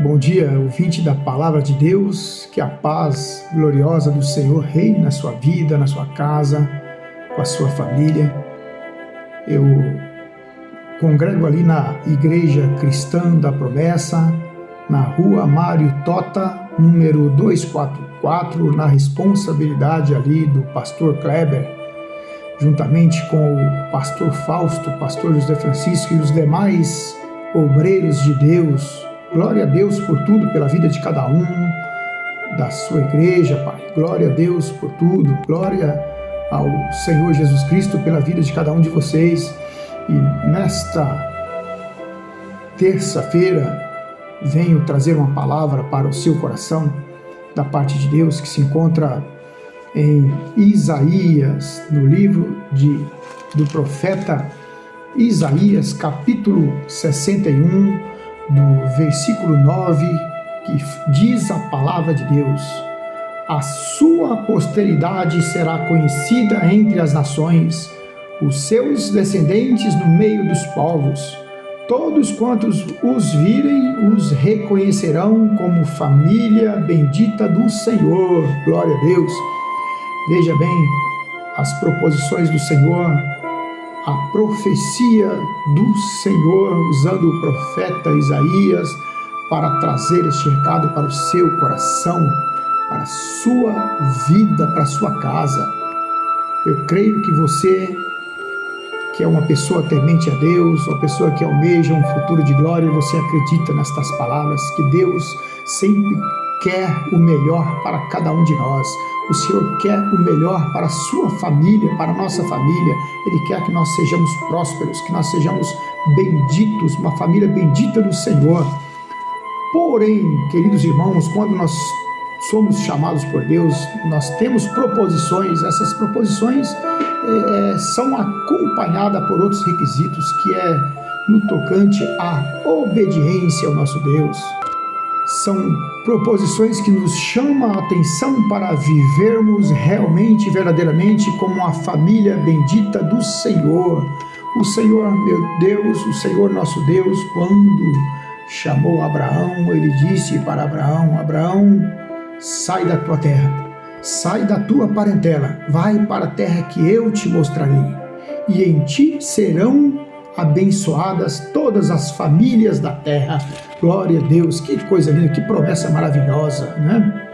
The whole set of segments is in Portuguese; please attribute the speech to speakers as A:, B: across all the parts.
A: Bom dia, ouvinte da Palavra de Deus, que a paz gloriosa do Senhor reine na sua vida, na sua casa, com a sua família. Eu congrego ali na Igreja Cristã da Promessa, na rua Mário Tota, número 244, na responsabilidade ali do pastor Kleber, juntamente com o pastor Fausto, pastor José Francisco e os demais obreiros de Deus. Glória a Deus por tudo, pela vida de cada um da sua igreja, Pai. Glória a Deus por tudo. Glória ao Senhor Jesus Cristo pela vida de cada um de vocês. E nesta terça-feira venho trazer uma palavra para o seu coração da parte de Deus que se encontra em Isaías, no livro do profeta Isaías, capítulo 61, do versículo 9, que diz a palavra de Deus: a sua posteridade será conhecida entre as nações, os seus descendentes no meio dos povos. Todos quantos os virem os reconhecerão como família bendita do Senhor. Glória a Deus. Veja bem as proposições do Senhor, a profecia do Senhor, usando o profeta Isaías para trazer este recado para o seu coração, para a sua vida, para a sua casa. Eu creio que você, que é uma pessoa temente a Deus, uma pessoa que almeja um futuro de glória, você acredita nestas palavras, que Deus sempre quer o melhor para cada um de nós. O Senhor quer o melhor para a sua família, para a nossa família. Ele quer que nós sejamos prósperos, que nós sejamos benditos, uma família bendita do Senhor. Porém, queridos irmãos, quando nós somos chamados por Deus, nós temos proposições. Essas proposições são acompanhadas por outros requisitos, que é no tocante à obediência ao nosso Deus. São proposições que nos chamam a atenção para vivermos realmente, verdadeiramente, como uma família bendita do Senhor. O Senhor, meu Deus, o Senhor nosso Deus, quando chamou Abraão, ele disse para Abraão: Abraão, sai da tua terra, sai da tua parentela, vai para a terra que eu te mostrarei, e em ti serão abençoadas todas as famílias da terra. Glória a Deus, que coisa linda, que promessa maravilhosa, né?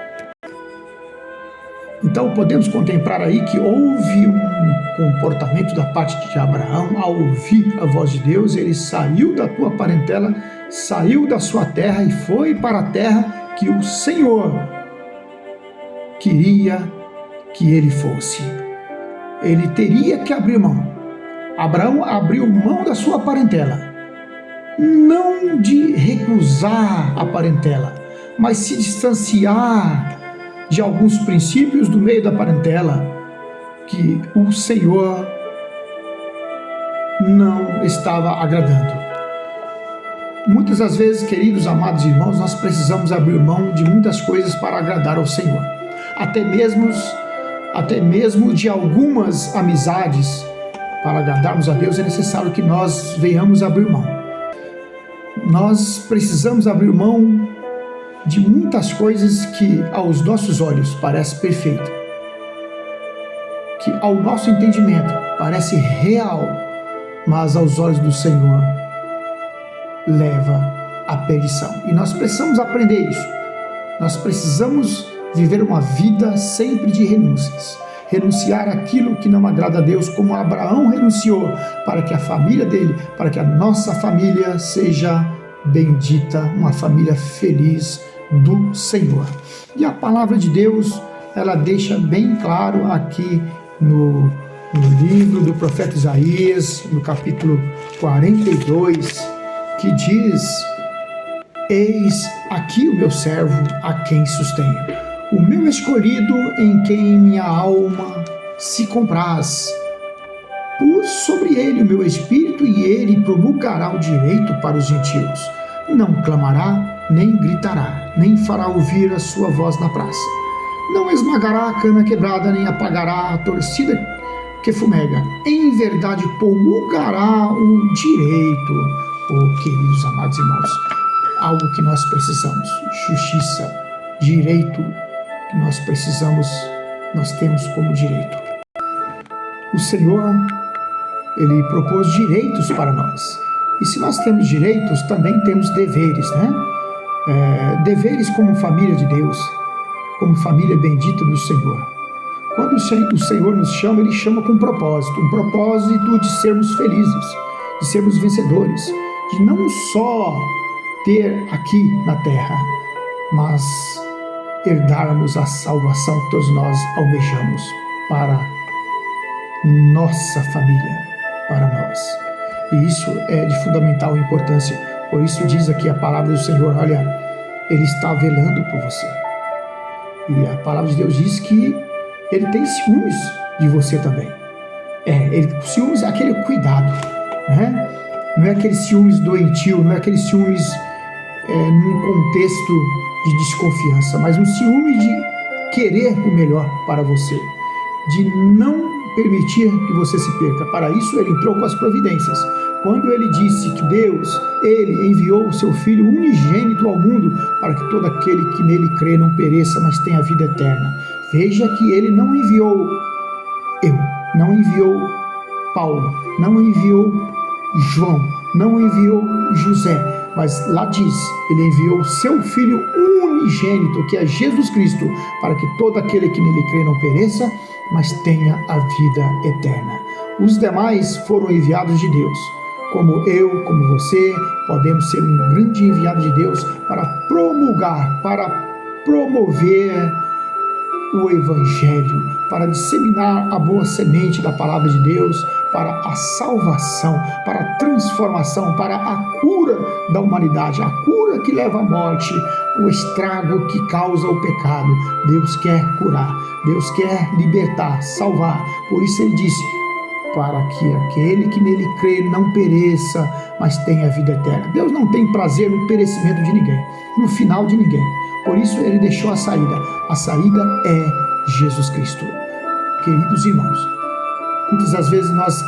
A: Então podemos contemplar aí que houve um comportamento da parte de Abraão ao ouvir a voz de Deus. Ele saiu da tua parentela, saiu da sua terra e foi para a terra que o Senhor queria que ele fosse. Ele teria que abrir mão. Abraão abriu mão da sua parentela, não de recusar a parentela, mas se distanciar de alguns princípios do meio da parentela que o Senhor não estava agradando. Muitas das vezes, queridos amados irmãos, nós precisamos abrir mão de muitas coisas para agradar ao Senhor, até mesmo de algumas amizades. Para agradarmos a Deus é necessário que nós venhamos abrir mão. Nós precisamos abrir mão de muitas coisas que aos nossos olhos parece perfeita, que ao nosso entendimento parece real, mas aos olhos do Senhor leva à perdição. E nós precisamos aprender isso. Nós precisamos viver uma vida sempre de renúncias. Renunciar aquilo que não agrada a Deus, como Abraão renunciou, para que a família dele, para que a nossa família seja bendita, uma família feliz do Senhor. E a palavra de Deus, ela deixa bem claro aqui no livro do profeta Isaías, no capítulo 42, que diz: eis aqui o meu servo, a quem sustenho, o meu escolhido, em quem minha alma se compraz. Pus sobre ele o meu espírito, e ele promulgará o direito para os gentios. Não clamará, nem gritará, nem fará ouvir a sua voz na praça. Não esmagará a cana quebrada, nem apagará a torcida que fumega. Em verdade promulgará o direito. Oh, queridos amados irmãos, algo que nós precisamos, justiça, direito que nós precisamos, nós temos como direito. O Senhor, Ele propôs direitos para nós. E se nós temos direitos, também temos deveres, né? Deveres como família de Deus, como família bendita do Senhor. Quando o Senhor nos chama, Ele chama com um propósito de sermos felizes, de sermos vencedores, de não só ter aqui na terra, mas herdarmos a salvação que todos nós almejamos para nossa família, para nós. E isso é de fundamental importância. Por isso diz aqui a palavra do Senhor, olha, Ele está velando por você. E a palavra de Deus diz que Ele tem ciúmes de você também. Ciúmes é aquele cuidado, né? Não é aquele ciúmes doentio, não é aquele ciúmes num contexto de desconfiança, mas um ciúme de querer o melhor para você, de não permitir que você se perca. Para isso Ele entrou com as providências. Quando Ele disse que Deus, Ele enviou o seu Filho unigênito ao mundo para que todo aquele que nele crê não pereça, mas tenha vida eterna. Veja que Ele não enviou não enviou Paulo, não enviou João, não enviou José, mas lá diz, Ele enviou o seu Filho unigênito, que é Jesus Cristo, para que todo aquele que nele crê não pereça, mas tenha a vida eterna. Os demais foram enviados de Deus. Como eu, como você, podemos ser um grande enviado de Deus para promulgar, para promover o Evangelho, para disseminar a boa semente da palavra de Deus, para a salvação, para a transformação, para a cura da humanidade, a cura que leva à morte, o estrago que causa o pecado. Deus quer curar, Deus quer libertar, salvar. Por isso Ele disse, para que aquele que nele crê não pereça, mas tenha vida eterna. Deus não tem prazer no perecimento de ninguém, no final de ninguém. Por isso Ele deixou a saída. A saída é Jesus Cristo. Queridos irmãos, muitas das vezes nós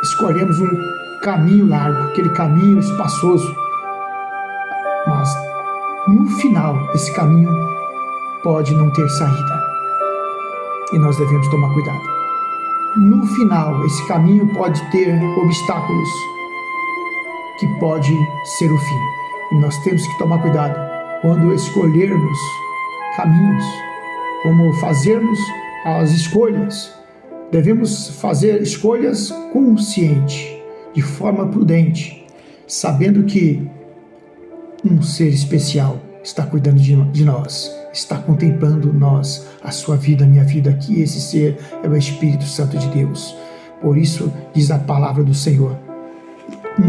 A: escolhemos um caminho largo, aquele caminho espaçoso, mas no final esse caminho pode não ter saída e nós devemos tomar cuidado. No final esse caminho pode ter obstáculos que pode ser o fim, e nós temos que tomar cuidado quando escolhermos caminhos, como fazermos as escolhas. Devemos fazer escolhas conscientes, de forma prudente, sabendo que um ser especial está cuidando de nós, está contemplando nós, a sua vida, a minha vida, que esse ser é o Espírito Santo de Deus. Por isso, diz a palavra do Senhor,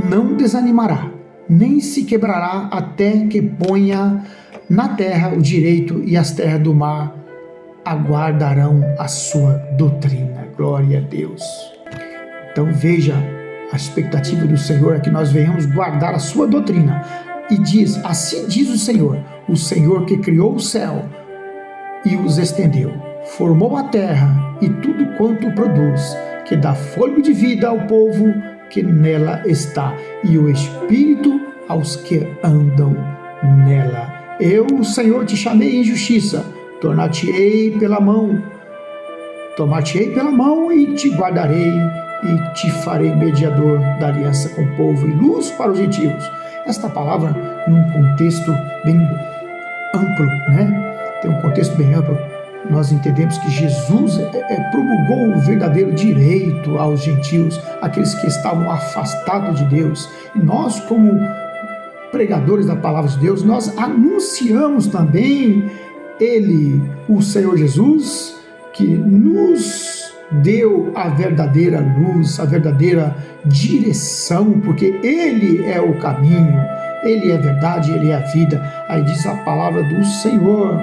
A: não desanimará, nem se quebrará até que ponha na terra o direito, e as terras do mar aguardarão a sua doutrina. Glória a Deus. Então veja, a expectativa do Senhor é que nós venhamos guardar a sua doutrina. E diz, assim diz o Senhor que criou o céu e os estendeu, formou a terra e tudo quanto produz, que dá fôlego de vida ao povo que nela está, e o Espírito aos que andam nela. Eu, o Senhor, te chamei em justiça, tomar-te-ei pela mão e te guardarei, e te farei mediador da aliança com o povo e luz para os gentios. Esta palavra, num contexto bem amplo, né? Tem um contexto bem amplo. Nós entendemos que Jesus promulgou o verdadeiro direito aos gentios, aqueles que estavam afastados de Deus. E nós, como pregadores da palavra de Deus, nós anunciamos também Ele, o Senhor Jesus, que nos deu a verdadeira luz, a verdadeira direção, porque Ele é o caminho, Ele é a verdade, Ele é a vida. Aí diz a palavra do Senhor,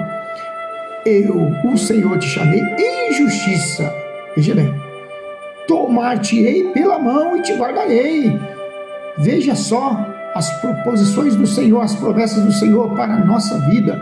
A: eu, o Senhor, te chamei em justiça. Veja bem, tomar-te-ei pela mão e te guardarei. Veja só as proposições do Senhor, as promessas do Senhor para a nossa vida.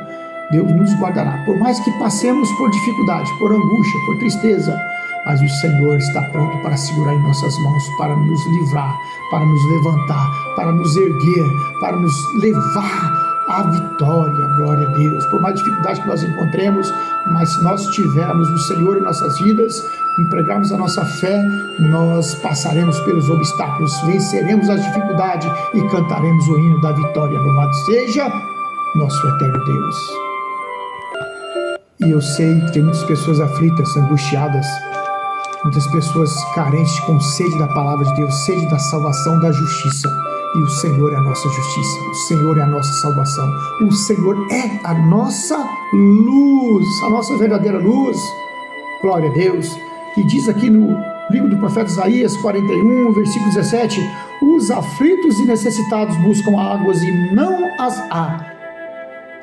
A: Deus nos guardará, por mais que passemos por dificuldade, por angústia, por tristeza, mas o Senhor está pronto para segurar em nossas mãos, para nos livrar, para nos levantar, para nos erguer, para nos levar a vitória, glória a Deus. Por mais dificuldade que nós encontremos, mas se nós tivermos o Senhor em nossas vidas, empregarmos a nossa fé, nós passaremos pelos obstáculos, venceremos as dificuldades e cantaremos o hino da vitória. Louvado seja nosso eterno Deus. E eu sei que tem muitas pessoas aflitas, angustiadas, muitas pessoas carentes com sede da palavra de Deus, sede da salvação, da justiça. E o Senhor é a nossa justiça, o Senhor é a nossa salvação, o Senhor é a nossa luz, a nossa verdadeira luz. Glória a Deus. E diz aqui no livro do profeta Isaías 41, versículo 17: os aflitos e necessitados buscam águas e não as há,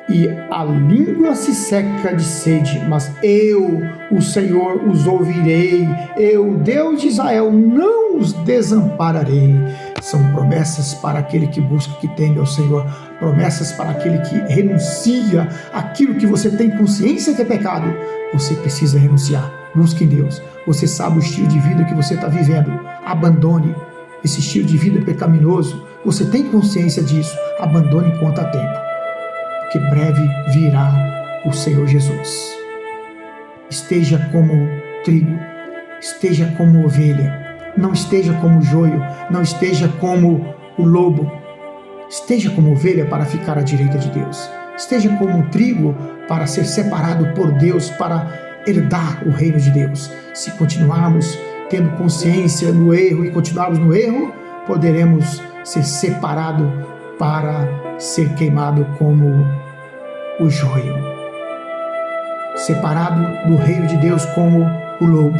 A: e a língua se seca de sede, mas eu, o Senhor, os ouvirei, eu, Deus de Israel, não os desampararei. São promessas para aquele que busca, que teme ao Senhor, promessas para aquele que renuncia aquilo que você tem consciência que é pecado. Você precisa renunciar, busque em Deus. Você sabe o estilo de vida que você está vivendo, abandone esse estilo de vida pecaminoso. Você tem consciência disso, abandone enquanto há tempo, porque breve virá o Senhor Jesus. Esteja como trigo, esteja como ovelha, não esteja como joio, não esteja como o lobo. Esteja como ovelha para ficar à direita de Deus. Esteja como trigo para ser separado por Deus, para herdar o reino de Deus. Se continuarmos tendo consciência no erro e continuarmos no erro, poderemos ser separados para ser queimado como o joio, separado do reino de Deus como o lobo.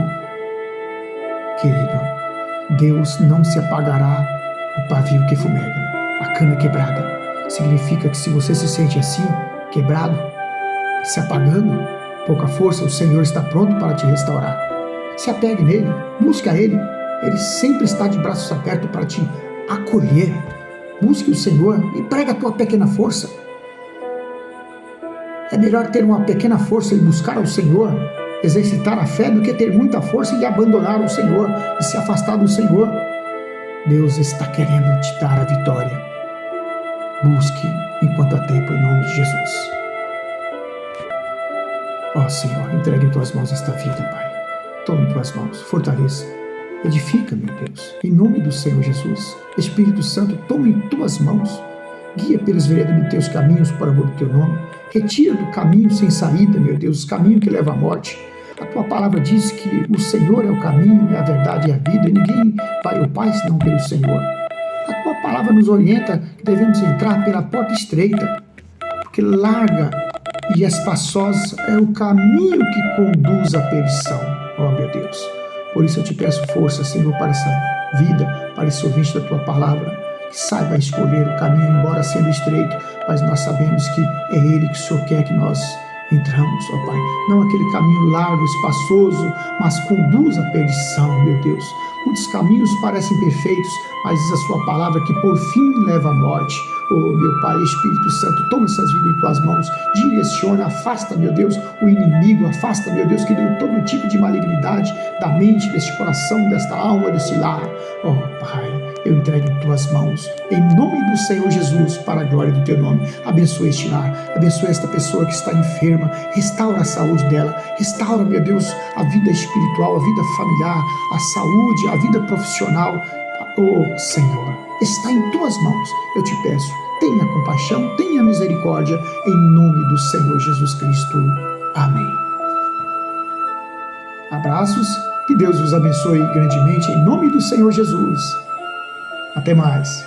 A: Querido, Deus não se apagará o pavio que fumega, a cana quebrada. Significa que se você se sente assim, quebrado, se apagando, pouca força, o Senhor está pronto para te restaurar. Se apegue nele, busque a Ele. Ele sempre está de braços abertos para te acolher. Busque o Senhor, emprega a tua pequena força. É melhor ter uma pequena força e buscar ao Senhor, exercitar a fé, do que ter muita força e abandonar o Senhor e se afastar do Senhor. Deus está querendo te dar a vitória. Busque enquanto há tempo, em nome de Jesus. Ó Senhor, entregue em tuas mãos esta vida, Pai. Tome em tuas mãos, fortaleça, edifica, meu Deus, em nome do Senhor Jesus. Espírito Santo, tome em tuas mãos, guia pelas veredas dos teus caminhos para o amor do teu nome. Retira do caminho sem saída, meu Deus, o caminho que leva à morte. A tua palavra diz que o Senhor é o caminho, é a verdade e a vida, e ninguém vai ao Pai senão pelo Senhor. A tua palavra nos orienta que devemos entrar pela porta estreita, porque larga e espaçosa é o caminho que conduz à perdição. Ó meu Deus, por isso eu te peço força, Senhor, para essa vida, para esse ouvinte da tua palavra, que saiba escolher o caminho, embora sendo estreito, mas nós sabemos que é Ele que o Senhor quer que nós entramos, ó Pai. Não aquele caminho largo, espaçoso, mas conduz à perdição, meu Deus. Muitos caminhos parecem perfeitos, mas diz a sua palavra que por fim leva à morte. Oh, meu Pai, Espírito Santo, toma essas vidas em tuas mãos, direciona, afasta, meu Deus, o inimigo, afasta, meu Deus, querido, todo tipo de malignidade da mente, deste coração, desta alma, desse lar. Oh, Pai, eu entrego em tuas mãos, em nome do Senhor Jesus, para a glória do teu nome. Abençoe este lar, abençoe esta pessoa que está enferma, restaura a saúde dela, restaura, meu Deus, a vida espiritual, a vida familiar, a saúde, a vida profissional. Oh, Senhor, está em tuas mãos, eu te peço, tenha compaixão, tenha misericórdia, em nome do Senhor Jesus Cristo. Amém. Abraços, que Deus vos abençoe grandemente, em nome do Senhor Jesus. Até mais.